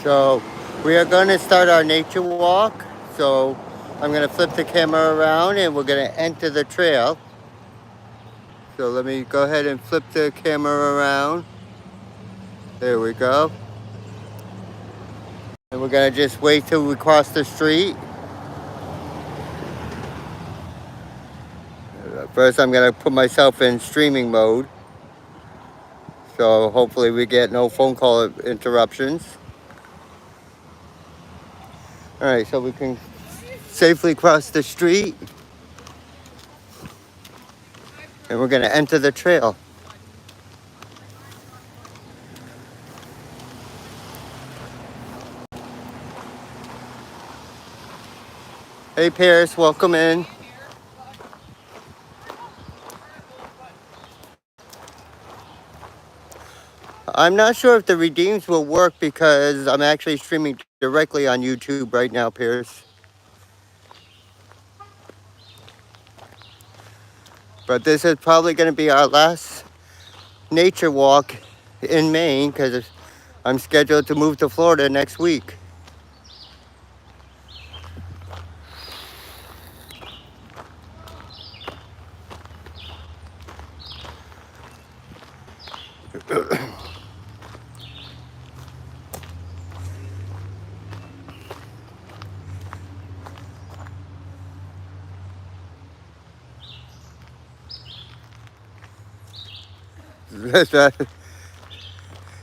So we are going to start our nature walk. So I'm going to flip the camera around and we're going to enter the trail. So let me go ahead and flip the camera around. There we go. And we're going to just wait till we cross the street. First I'm going to put myself in streaming mode. So hopefully we get no phone call interruptions. All right, so we can safely cross the street. And we're going to enter the trail. Hey Paris, welcome in. I'm not sure if the redeems will work because I'm actually streaming directly on YouTube right now, Pierce. But this is probably going to be our last nature walk in Maine because I'm scheduled to move to Florida next week.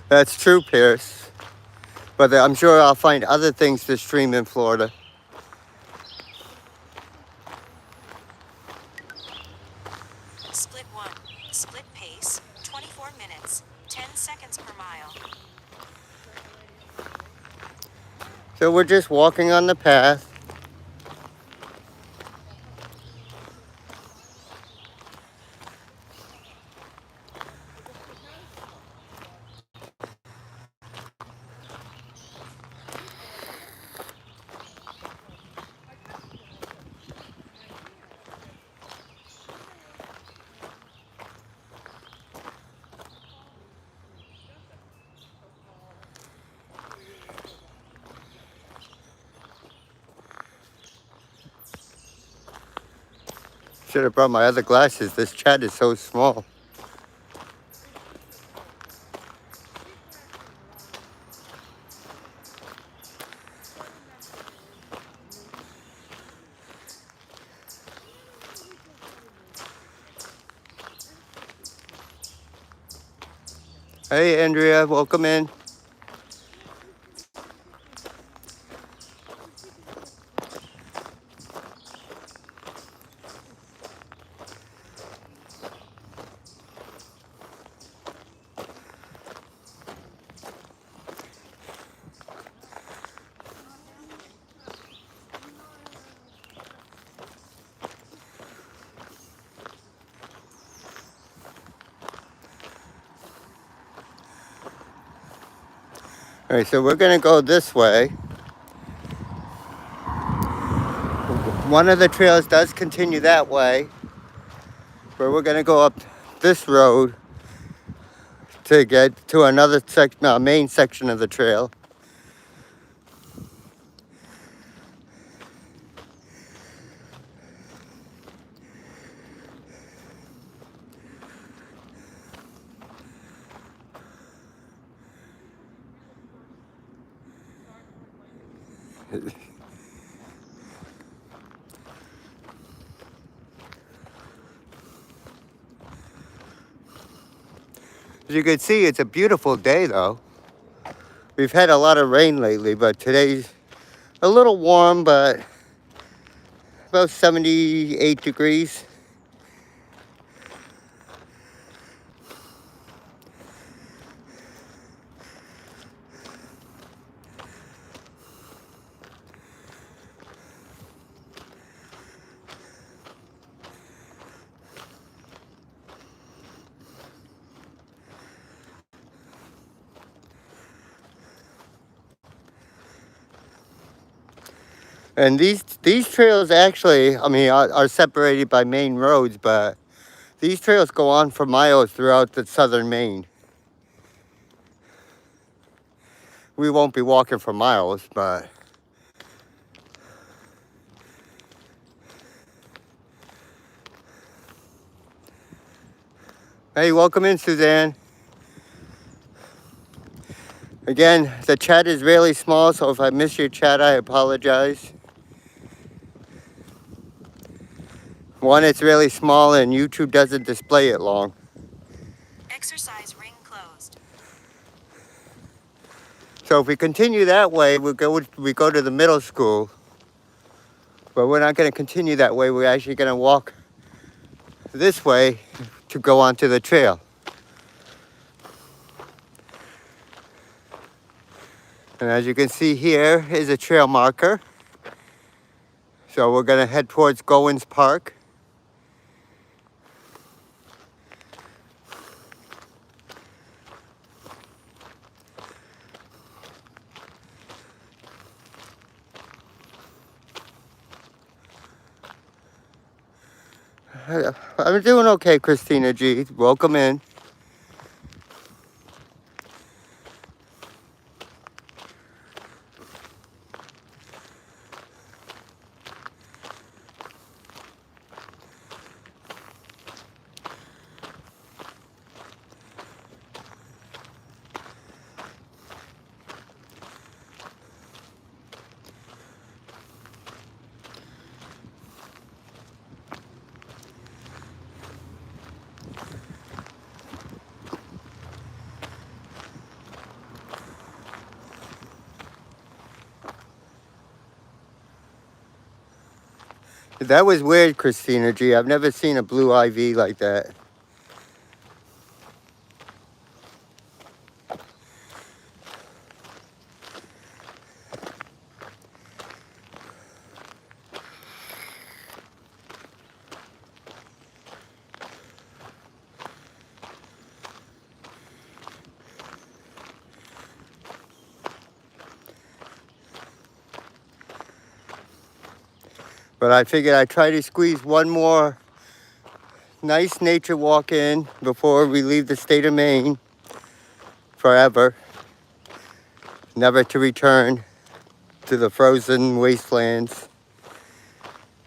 That's true, Pierce. But I'm sure I'll find other things to stream in Florida. Split 1. Split pace, 24 minutes, 10 seconds per mile. So we're just walking on the path. Should have brought my other glasses. This chat is so small. Hey, Andrea, welcome in. All right, so we're going to go this way. One of the trails does continue that way, but we're going to go up this road to get to another main section of the trail. As you can see, it's a beautiful day though. We've had a lot of rain lately, but today's a little warm, but about 78 degrees. And these trails actually, I mean, are separated by main roads, but these trails go on for miles throughout the southern Maine. we won't be walking for miles, but hey, welcome in, Suzanne. Again, the chat is really small, so if I miss your chat, I apologize. One, it's really small, and YouTube doesn't display it long. Exercise ring closed. So if we continue that way, we go to the middle school. But we're not going to continue that way. We're actually going to walk this way to go onto the trail. And as you can see, here is a trail marker. So we're going to head towards Goins Park. I'm doing okay, Christina G. Welcome in. That was weird, Christina G. I've never seen a blue IV like that. But I figured I'd try to squeeze one more nice nature walk in before we leave the state of Maine forever, never to return to the frozen wastelands,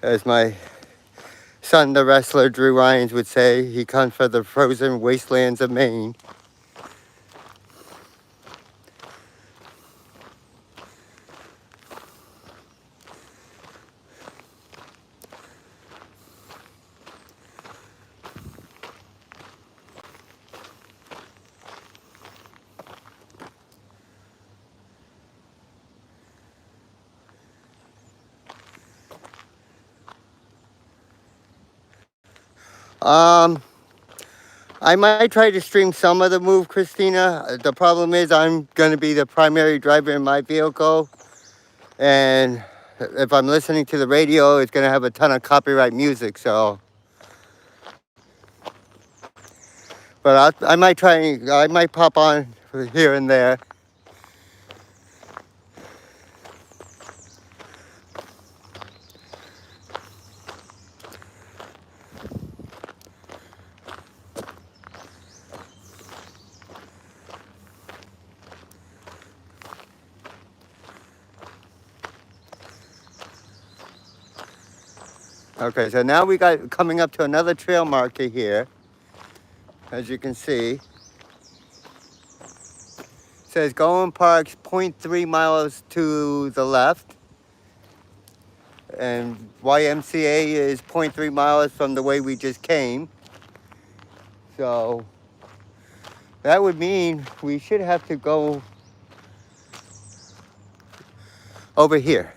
as my son, the wrestler Drew Ryans, would say. He comes from the frozen wastelands of Maine. I might try to stream some of the move, Christina. The problem is I'm going to be the primary driver in my vehicle. And if I'm listening to the radio, it's going to have a ton of copyright music. So, but I might pop on here and there. Okay, so now we got coming up to another trail marker here. As you can see, it says Goins Park's 0.3 miles to the left, and YMCA is 0.3 miles from the way we just came. So that would mean we should have to go over here.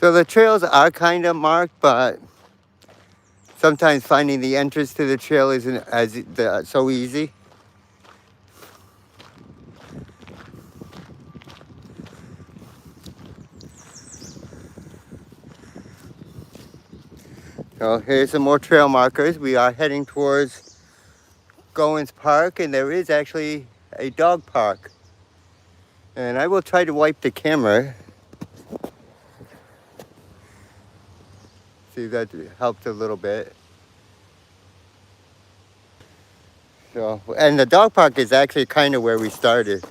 So the trails are kind of marked, but sometimes finding the entrance to the trail isn't so easy. So here's some more trail markers. We are heading towards Goins Park, and there is actually a dog park. And I will try to wipe the camera See, that helped a little bit. So, and the dog park is actually kind of where we started.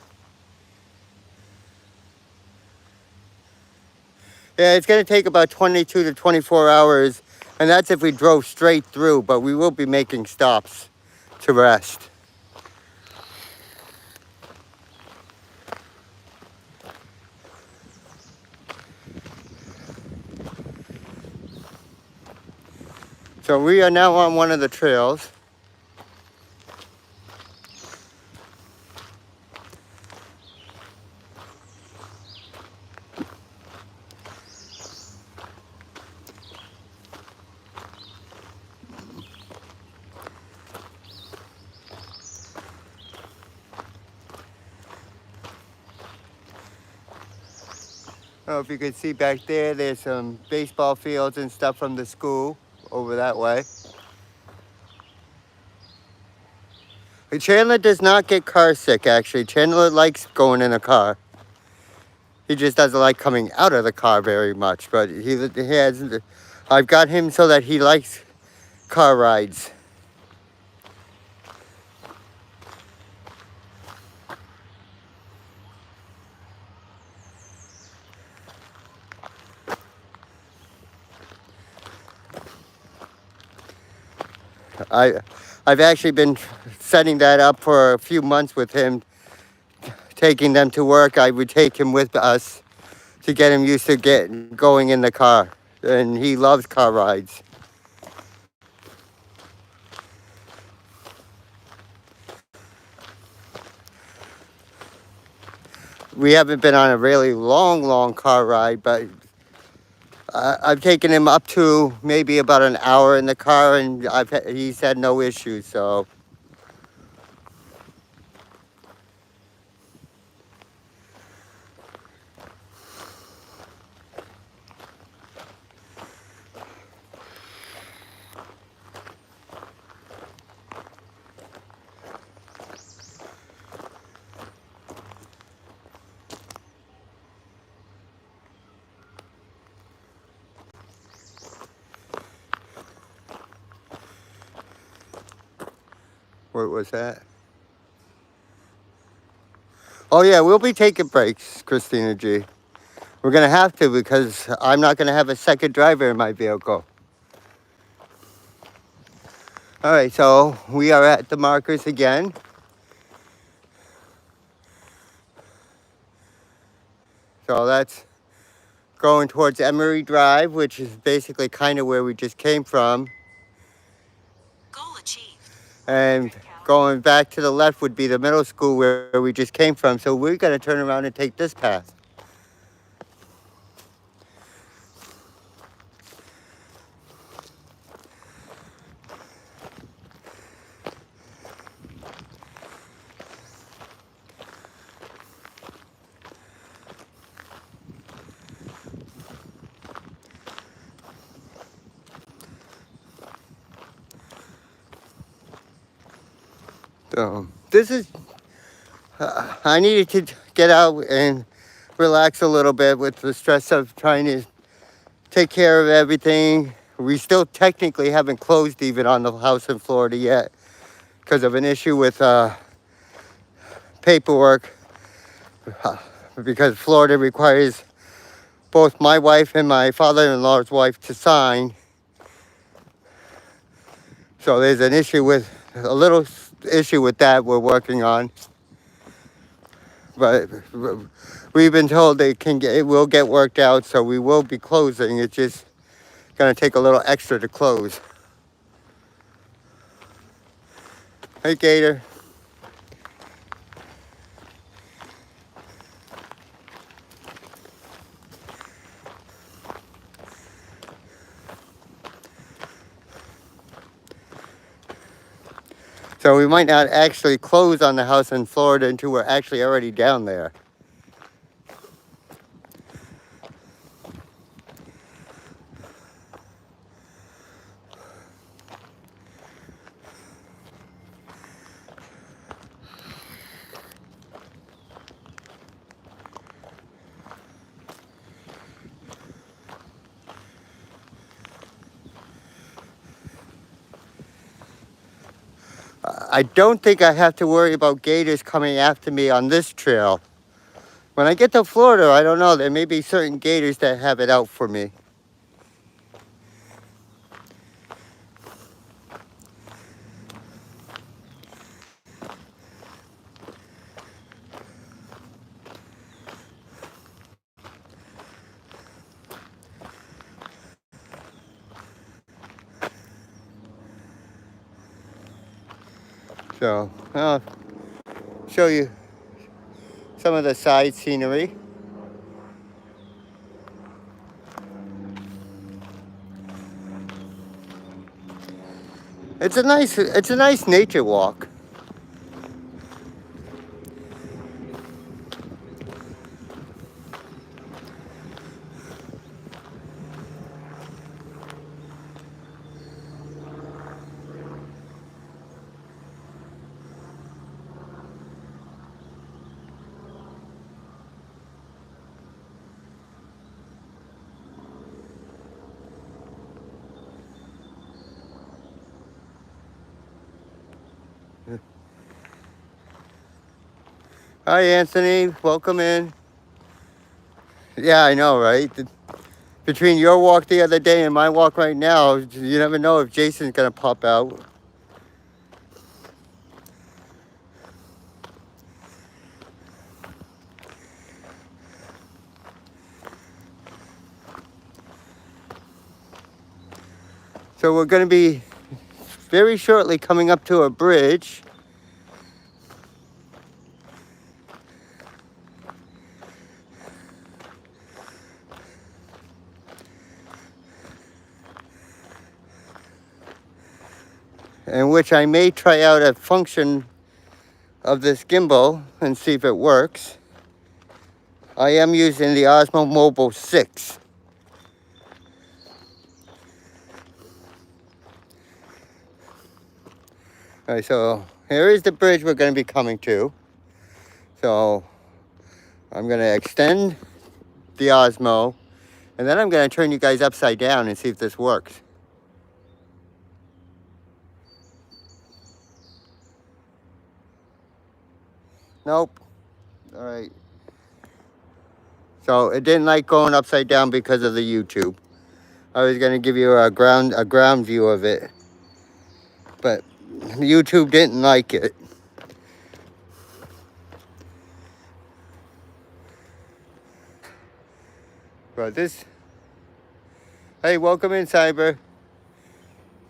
Yeah, it's going to take about 22 to 24 hours, and that's if we drove straight through, but we will be making stops to rest. So we are now on one of the trails. I don't know if you can see back there, there's some baseball fields and stuff from the school over that way. Chandler does not get car sick, actually. Chandler likes going in a car. He just doesn't like coming out of the car very much, but he has, I've got him so that he likes car rides. I've actually been setting that up for a few months with him, taking them to work. I would take him with us to get him used to going in the car, and he loves car rides. We haven't been on a really long car ride, but I've taken him up to maybe about an hour in the car, and he's had no issues, so. What was that? Oh yeah, we'll be taking breaks, Christina G. We're gonna have to, because I'm not gonna have a second driver in my vehicle. All right, so we are at the markers again. So that's going towards Emery Drive, which is basically kind of where we just came from. Goal achieved. And going back to the left would be the middle school where we just came from. So we're gonna turn around and take this path. So this is, I needed to get out and relax a little bit with the stress of trying to take care of everything. We still technically haven't closed even on the house in Florida yet because of an issue with paperwork, because Florida requires both my wife and my father-in-law's wife to sign. So there's an issue with, a little issue with that we're working on. But we've been told it will get worked out, so we will be closing. It's just gonna take a little extra to close. Hey, Gator. So we might not actually close on the house in Florida until we're actually already down there. I don't think I have to worry about gators coming after me on this trail. When I get to Florida, I don't know, there may be certain gators that have it out for me. So, I'll show you some of the side scenery. It's a nice nature walk. Hi, Anthony. Welcome in. Yeah, I know, right? Between your walk the other day and my walk right now, you never know if Jason's gonna pop out. So we're gonna be very shortly coming up to a bridge. In which I may try out a function of this gimbal and see if it works. I am using the Osmo Mobile 6. All right, so here is the bridge we're going to be coming to. So I'm going to extend the Osmo, and then I'm going to turn you guys upside down and see if this works. Nope. All right. So it didn't like going upside down because of the YouTube. I was going to give you a ground view of it, but YouTube didn't like it. But this, hey, welcome in, Cyber.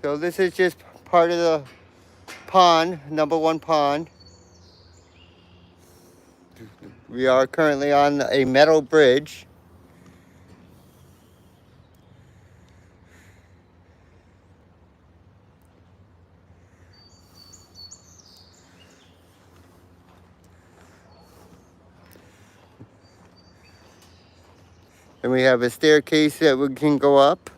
So this is just part of the pond, #1 pond. We are currently on a metal bridge. And we have a staircase that we can go up.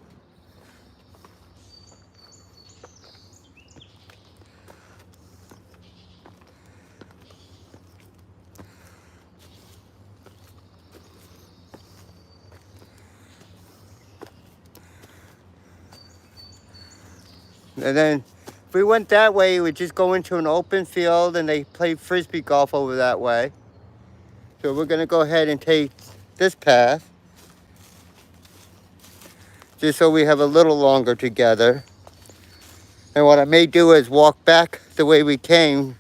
And then if we went that way, we'd just go into an open field and they play frisbee golf over that way. So we're gonna go ahead and take this path, just so we have a little longer together. And what I may do is walk back the way we came,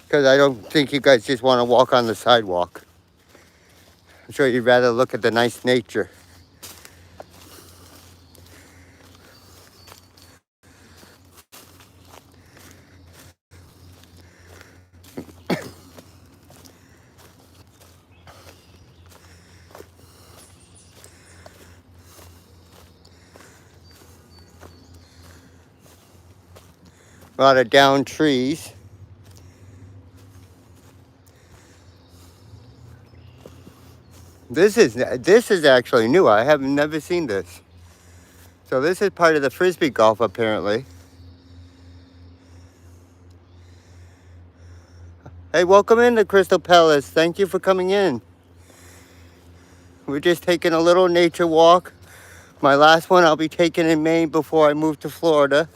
because I don't think you guys just want to walk on the sidewalk. I'm sure you'd rather look at the nice nature. A lot of downed trees. This is actually new. I have never seen this. So this is part of the frisbee golf, apparently. Hey, welcome in to Crystal Palace. Thank you for coming in. We're just taking a little nature walk. My last one I'll be taking in Maine before I move to Florida.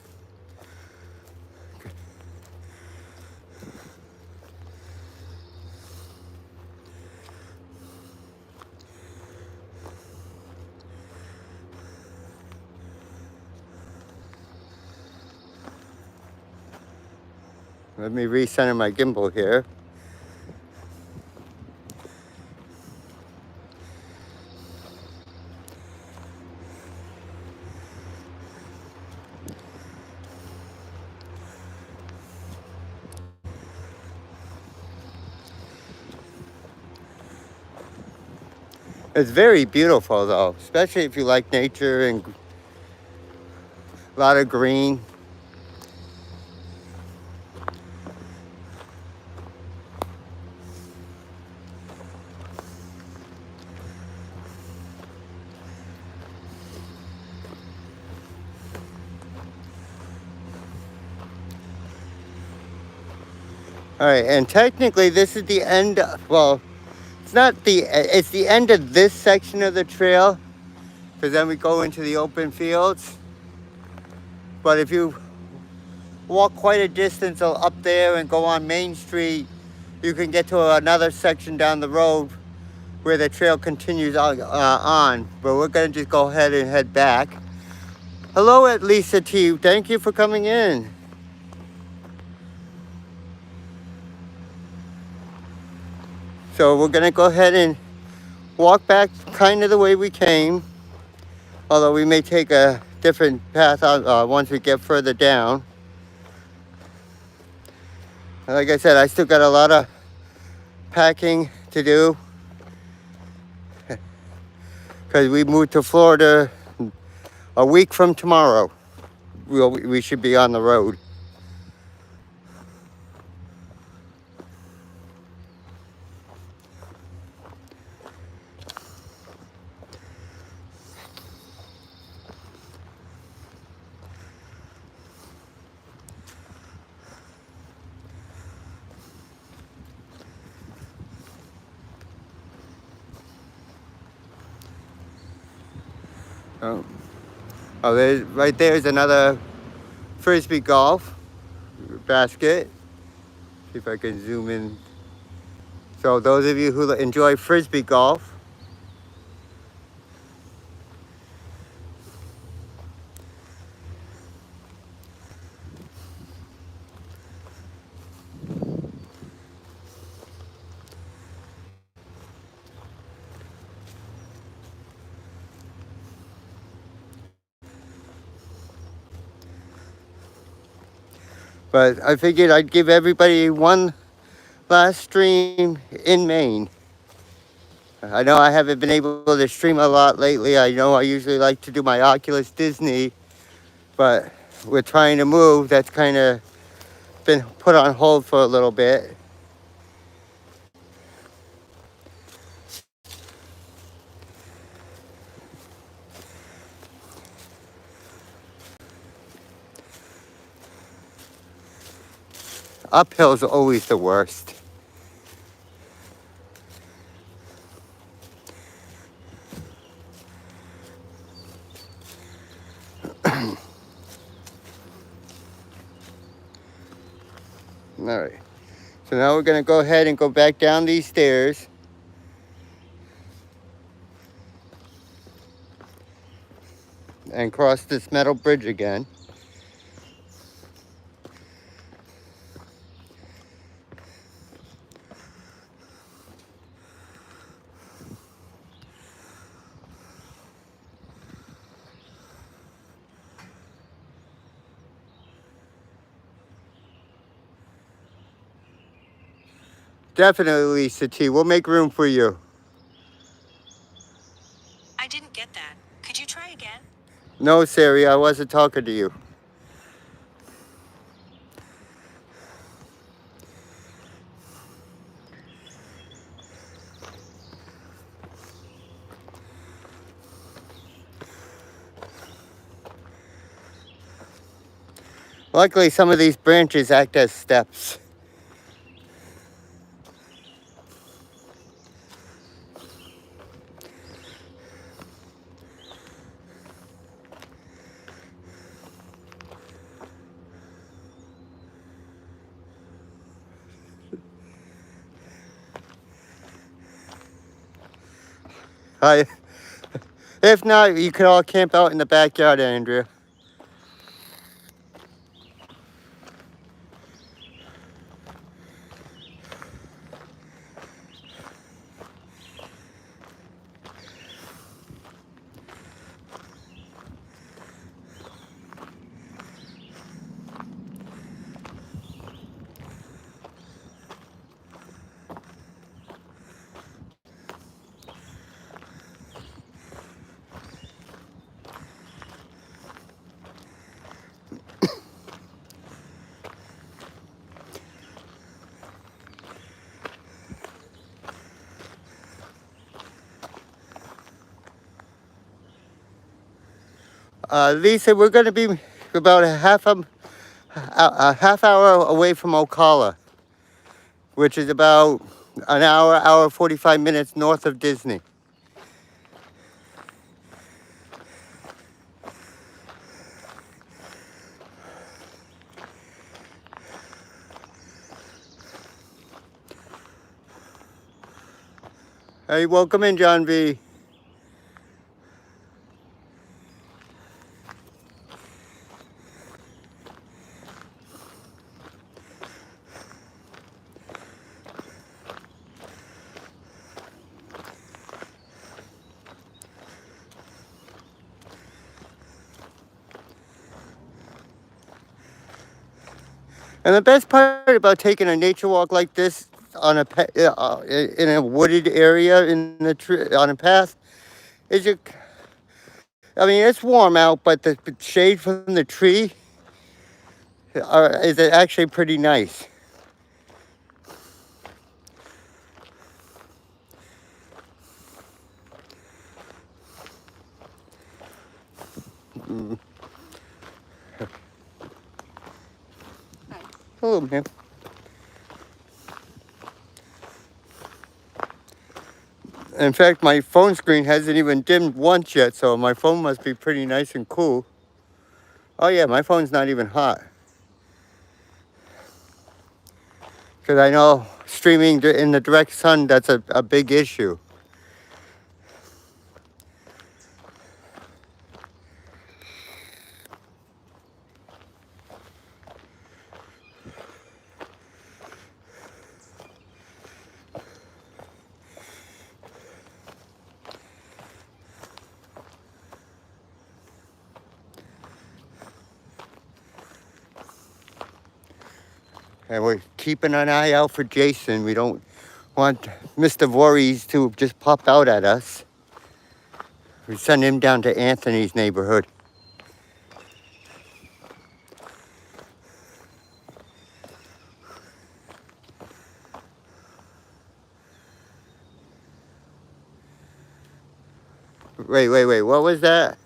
Let me recenter my gimbal here. It's very beautiful though, especially if you like nature and a lot of green. All right, and technically this is the end, well, it's the end of this section of the trail, because then we go into the open fields. But if you walk quite a distance up there and go on Main Street, you can get to another section down the road where the trail continues on. But we're gonna just go ahead and head back. Hello, at Lisa T. Thank you for coming in. So we're gonna go ahead and walk back kind of the way we came, although we may take a different path once we get further down. Like I said, I still got a lot of packing to do because we moved to Florida a week from tomorrow. We should be on the road. Right there's another Frisbee golf basket. See if I can zoom in. So those of you who enjoy Frisbee golf, but I figured I'd give everybody one last stream in Maine. I know I haven't been able to stream a lot lately. I know I usually like to do my Oculus Disney, but we're trying to move. That's kind of been put on hold for a little bit. Uphill's always the worst. All right, so now we're gonna go ahead and go back down these stairs. And cross this metal bridge again. Definitely, Lisa T. We'll make room for you. I didn't get that. Could you try again? No, Sari, I wasn't talking to you. Luckily, some of these branches act as steps. If not, you could all camp out in the backyard, Andrea. Lisa, we're going to be about a half hour away from Ocala, which is about an hour 45 minutes north of Disney. Hey, welcome in, John V. And the best part about taking a nature walk like this on in a wooded area in the on a path is I mean, it's warm out, but the shade from the tree is actually pretty nice. Mm. Hello, ma'am. In fact, my phone screen hasn't even dimmed once yet, so my phone must be pretty nice and cool. Oh yeah, my phone's not even hot. Because I know streaming in the direct sun, that's a big issue. And we're keeping an eye out for Jason. We don't want Mr. Voorhees to just pop out at us. We send him down to Anthony's neighborhood. Wait, what was that?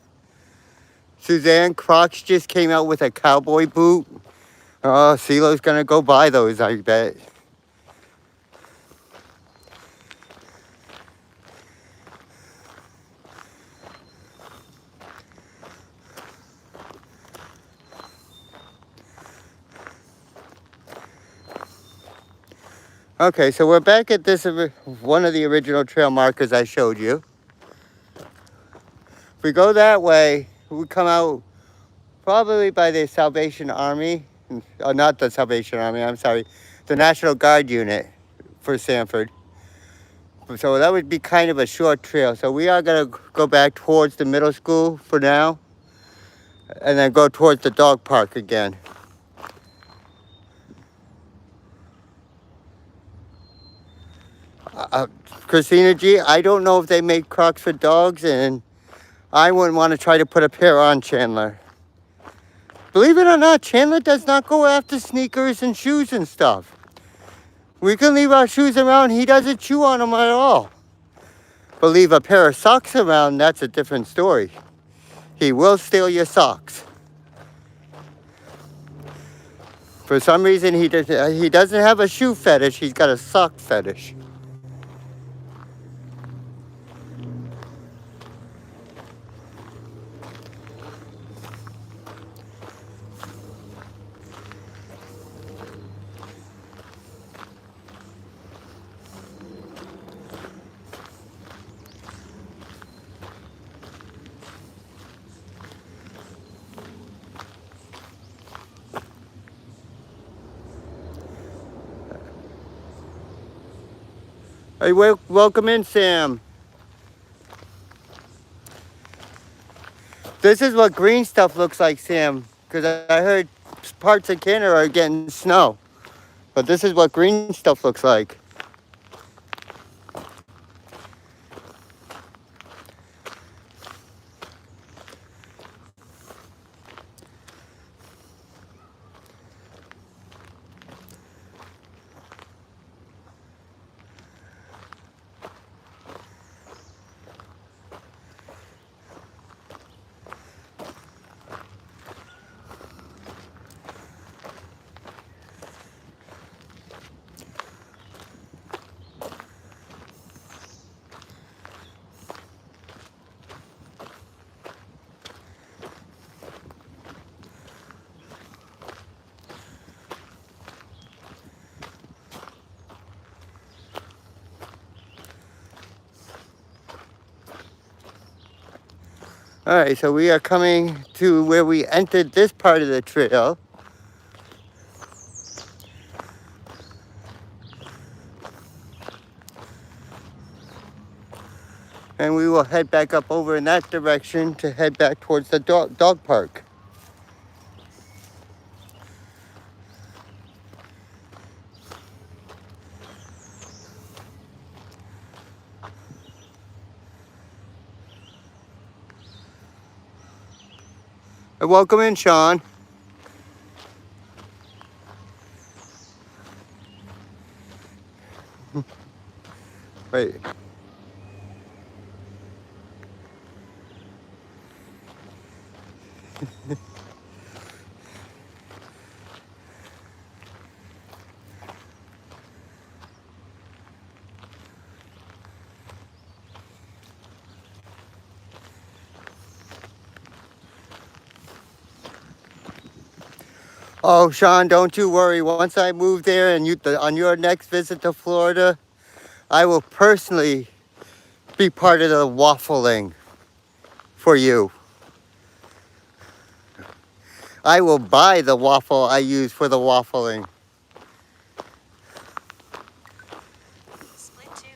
Suzanne Crocs just came out with a cowboy boot. Oh, CeeLo's gonna go buy those, I bet. Okay, so we're back at this one of the original trail markers I showed you. If we go that way, we come out probably by the Salvation Army. Oh, not the Salvation Army, I'm sorry. The National Guard unit for Sanford. So that would be kind of a short trail. So we are going to go back towards the middle school for now. And then go towards the dog park again. Christina G, I don't know if they make Crocs for dogs, and I wouldn't want to try to put a pair on Chandler. Believe it or not, Chandler does not go after sneakers and shoes and stuff. We can leave our shoes around, he doesn't chew on them at all. But leave a pair of socks around, that's a different story. He will steal your socks. For some reason, he doesn't have a shoe fetish, he's got a sock fetish. Hey, welcome in, Sam. This is what green stuff looks like, Sam, because I heard parts of Canada are getting snow. But this is what green stuff looks like. All right, so we are coming to where we entered this part of the trail. And we will head back up over in that direction to head back towards the dog park. Welcome in, Sean. Wait. Oh, Sean, don't you worry. Once I move there and on your next visit to Florida, I will personally be part of the waffling for you. I will buy the waffle I use for the waffling. Split 2.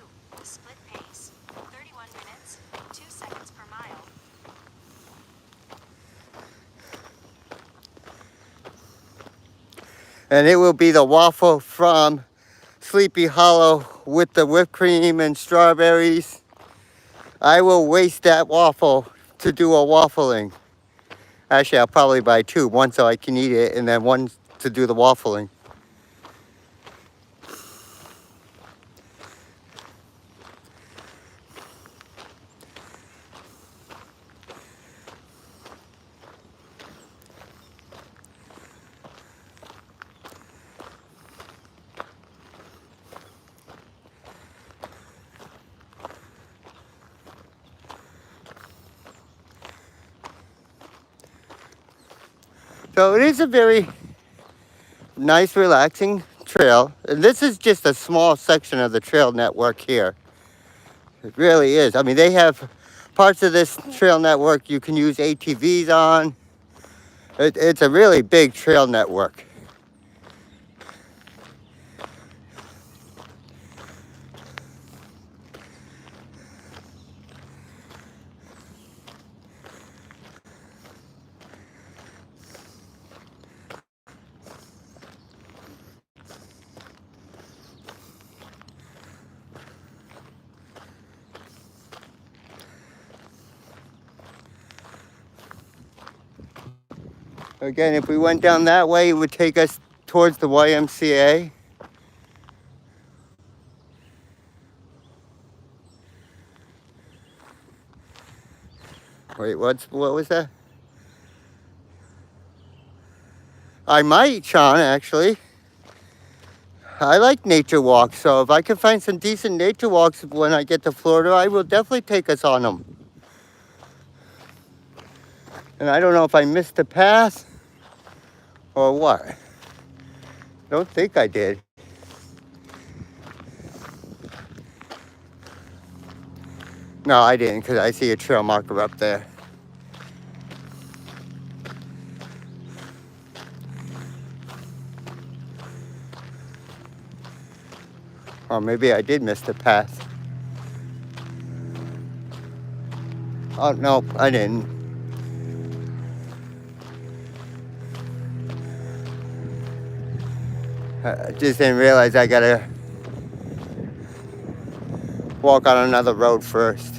Split pace. 31 minutes, 2 seconds per mile. And it will be the waffle from Sleepy Hollow with the whipped cream and strawberries. I will waste that waffle to do a waffling. Actually, I'll probably buy two. One so I can eat it, and then one to do the waffling. So it is a very nice, relaxing trail. And this is just a small section of the trail network here. It really is. I mean, they have parts of this trail network you can use ATVs on. It's a really big trail network. Again, if we went down that way, it would take us towards the YMCA. Wait, what was that? I might, Sean, actually. I like nature walks, so if I can find some decent nature walks when I get to Florida, I will definitely take us on them. And I don't know if I missed the path or what. Don't think I did. No, I didn't, because I see a trail marker up there. Or maybe I did miss the path. Oh, no, I didn't. I just didn't realize I gotta walk on another road first.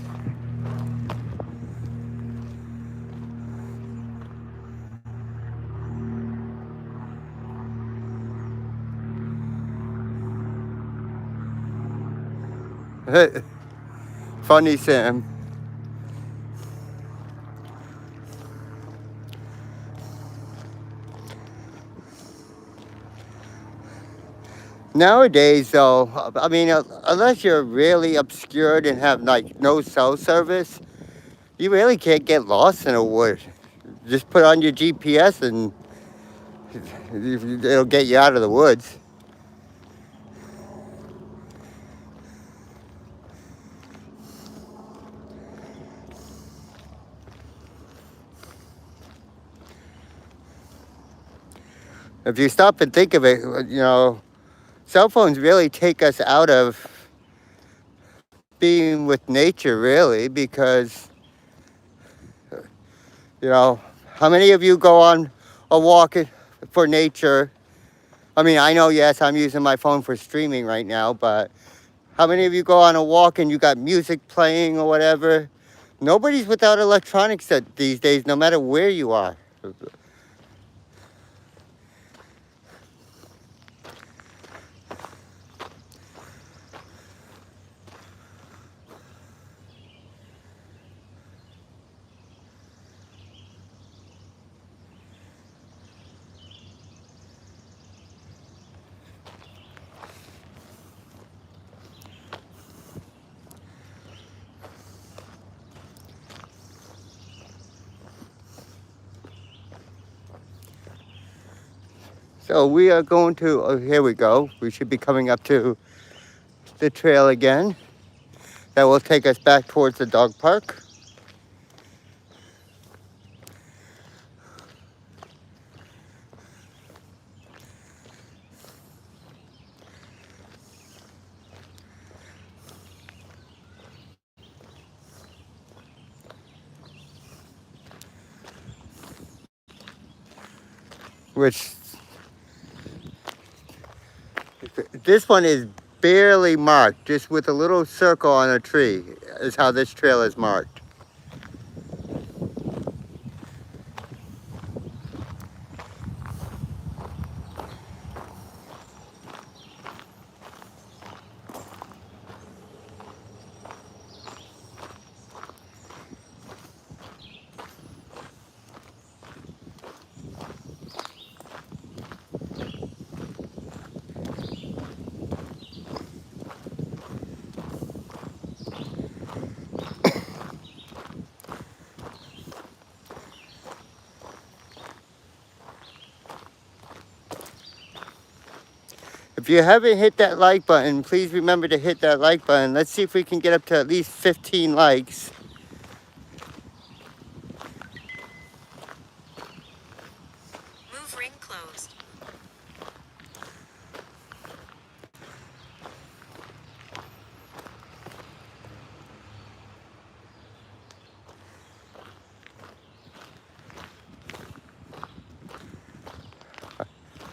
Funny, Sam. Nowadays, though, I mean, unless you're really obscured and have like no cell service, you really can't get lost in a wood. Just put on your GPS and it'll get you out of the woods. If you stop and think of it, you know, cell phones really take us out of being with nature, really, because, you know, how many of you go on a walk for nature? I mean, I know, yes, I'm using my phone for streaming right now, but how many of you go on a walk and you got music playing or whatever? Nobody's without electronics these days, no matter where you are. So we are going to, oh, here we go. We should be coming up to the trail again. That will take us back towards the dog park. Which, this one is barely marked, just with a little circle on a tree is how this trail is marked. If you haven't hit that like button, please remember to hit that like button. Let's see if we can get up to at least 15 likes. Move ring closed.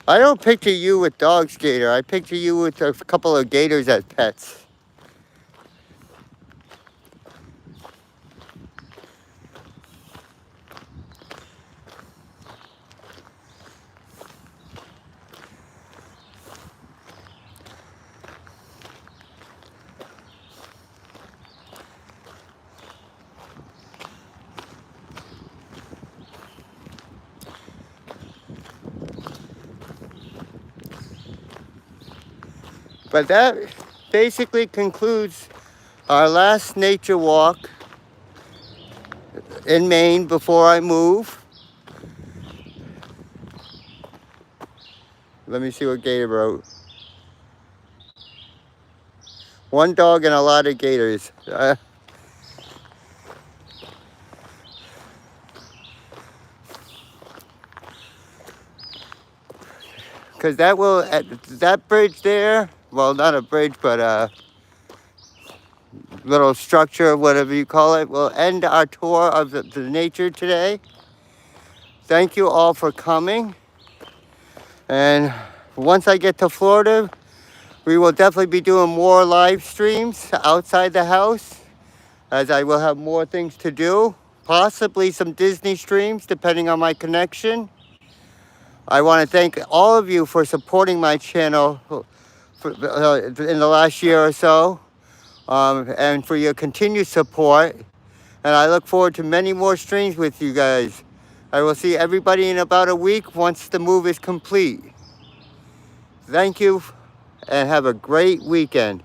I don't picture you with dogs, Gator. I picture you with a couple of gators as pets. But that basically concludes our last nature walk in Maine before I move. Let me see what Gator wrote. One dog and a lot of gators. Because that will, that bridge there, well, not a bridge, but a little structure, whatever you call it, will end our tour of the nature today. Thank you all for coming. And once I get to Florida, we will definitely be doing more live streams outside the house, as I will have more things to do, possibly some Disney streams, depending on my connection. I want to thank all of you for supporting my channel in the last year or so, and for your continued support. And I look forward to many more streams with you guys. I will see everybody in about a week once the move is complete. Thank you, and have a great weekend.